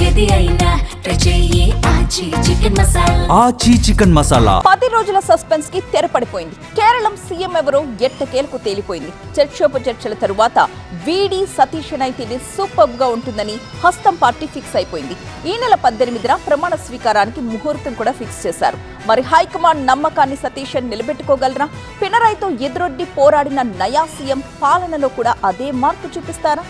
ఏది అయినా రుచి ఆచి చికెన్ మసాలా. ఆచి చికెన్ మసాలా 10 రోజుల సస్పెన్స్ కి తెరపడిపోయింది. కేరళం సీఎం ఎవరో ఎట్టకేలకు తేలిపోయింది. చర్చోపచర్చల తరువాత వీడి సతీష్ నైతిని సూపర్ గా ఉంటుందని హస్తం పార్టీ ఫిక్స్ అయిపోయింది. ఈ నెల 18న ప్రమాణ స్వీకారానికి ముహూర్తం కూడా ఫిక్స్ చేశారు. మరి హైకమాండ్ నమ్మకాన్ని సతీష్ నిలబెట్టుకోగలరా? పినరాయితో ఎదురొడ్డి పోరాడిన నయా సీఎం పాలనలో కూడా అదే మార్పు చూపిస్తారా?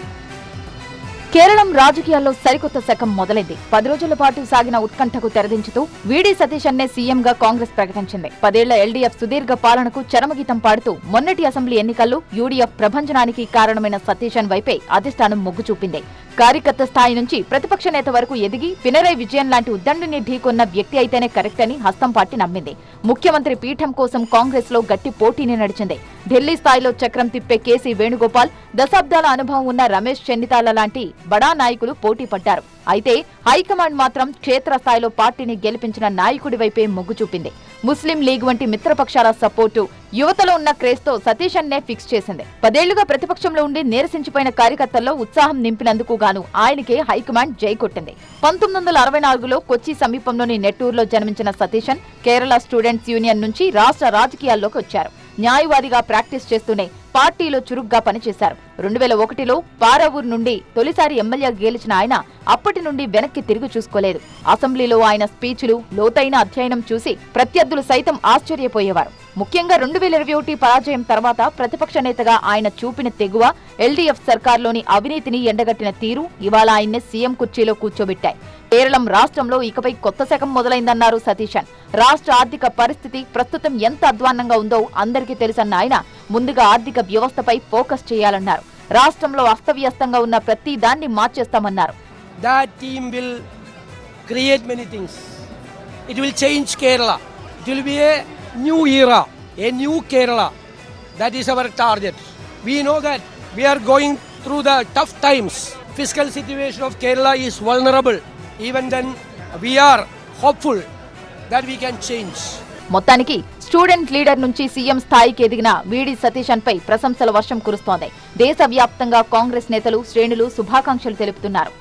కేరళం రాజకీయాల్లో సరికొత్త శకం మొదలైంది. 10 రోజుల పాటు సాగిన ఉత్కంఠకు తెరదించుతూ వీడి సతీష్ అన్నే సీఎంగా కాంగ్రెస్ ప్రకటించింది. 10 ఏళ్ల ఎల్డీఎఫ్ సుదీర్ఘ పాలనకు చరమగీతం పాడుతూ మొన్నటి అసెంబ్లీ ఎన్నికల్లో యూడీఎఫ్ ప్రభంజనానికి కారణమైన సతీశన్ వైపే అధిష్టానం మొగ్గు చూపింది. కార్యకర్త స్థాయి నుంచి ప్రతిపక్ష నేత వరకు ఎదిగి పినరై విజయన్ లాంటి ఉద్దండుని ఢీకొన్న వ్యక్తి అయితేనే కరెక్ట్ అని హస్తం పార్టీ నమ్మింది. ముఖ్యమంత్రి పీఠం కోసం కాంగ్రెస్ లో గట్టి పోటీని నడిచింది. ఢిల్లీ స్థాయిలో చక్రం తిప్పే కేసీ వేణుగోపాల్, దశాబ్దాల అనుభవం ఉన్న రమేష్ చెన్నితాల లాంటి బడా నాయకులు పోటీ పడ్డారు. అయితే హైకమాండ్ మాత్రం క్షేత్రస్థాయిలో పార్టీని గెలిపించిన నాయకుడి వైపే మొగ్గు చూపింది. ముస్లిం లీగ్ వంటి మిత్రపక్షాల సపోర్టు, యువతలో ఉన్న క్రేజ్తో సతీశన్నే ఫిక్స్ చేసింది. 10 ఏళ్లుగా ప్రతిపక్షంలో ఉండి నీరసించిపోయిన కార్యకర్తల్లో ఉత్సాహం నింపినందుకు గాను ఆయనకే హైకమాండ్ జై కొట్టింది. 1964లో కొచ్చి సమీపంలోని నెట్టూరులో జన్మించిన సతీశన్ కేరళ స్టూడెంట్స్ యూనియన్ నుంచి రాష్ట్ర రాజకీయాల్లోకి వచ్చారు. న్యాయవాదిగా ప్రాక్టీస్ చేస్తూనే పార్టీలో చురుగ్గా పనిచేశారు. 2001లో పారావూర్ నుండి తొలిసారి ఎమ్మెల్యేగా గెలిచిన ఆయన అప్పటి నుండి వెనక్కి తిరిగి చూసుకోలేదు. అసెంబ్లీలో ఆయన స్పీచ్లు, లోతైన అధ్యయనం చూసి ప్రత్యర్థులు సైతం ఆశ్చర్యపోయేవారు. ముఖ్యంగా 2021 పరాజయం తర్వాత ప్రతిపక్ష నేతగా ఆయన చూపిన తెగువ, ఎల్డీఎఫ్ సర్కార్లోని అవినీతిని ఎండగట్టిన తీరు ఇవాళ ఆయన్నే సీఎం కుర్చీలో కూర్చోబెట్టాయి. కేరళం రాష్ట్రంలో ఇకపై కొత్త శకం మొదలైందన్నారు సతీశన్. రాష్ట్ర ఆర్థిక పరిస్థితి ప్రస్తుతం ఎంత అధ్వాన్నంగా ఉందో అందరికీ తెలుసన్న ఆయన ముందుగా ఆర్థిక వ్యవస్థపై ఫోకస్ చేయాలన్నారు. రాష్ట్రంలో అస్తవ్యస్తంగా ఉన్న ప్రతి దాన్ని మార్చేస్తామన్నారు. That team will create many things. It will change Kerala. It will be a new era, a new Kerala. That is our target. We know that we are going through the tough times. Fiscal situation of Kerala is vulnerable. Even then, we are hopeful that we can change. మొత్తానికి student leader నుంచి CM స్థాయికి ఎదిగిన వీడి సతీశన్ పై ప్రశంసల వర్షం కురుస్తోంది. దేశవ్యాప్తంగా కాంగ్రెస్ నేతలు, శ్రేణులు శుభాకాంక్షలు తెలుపుతున్నారు.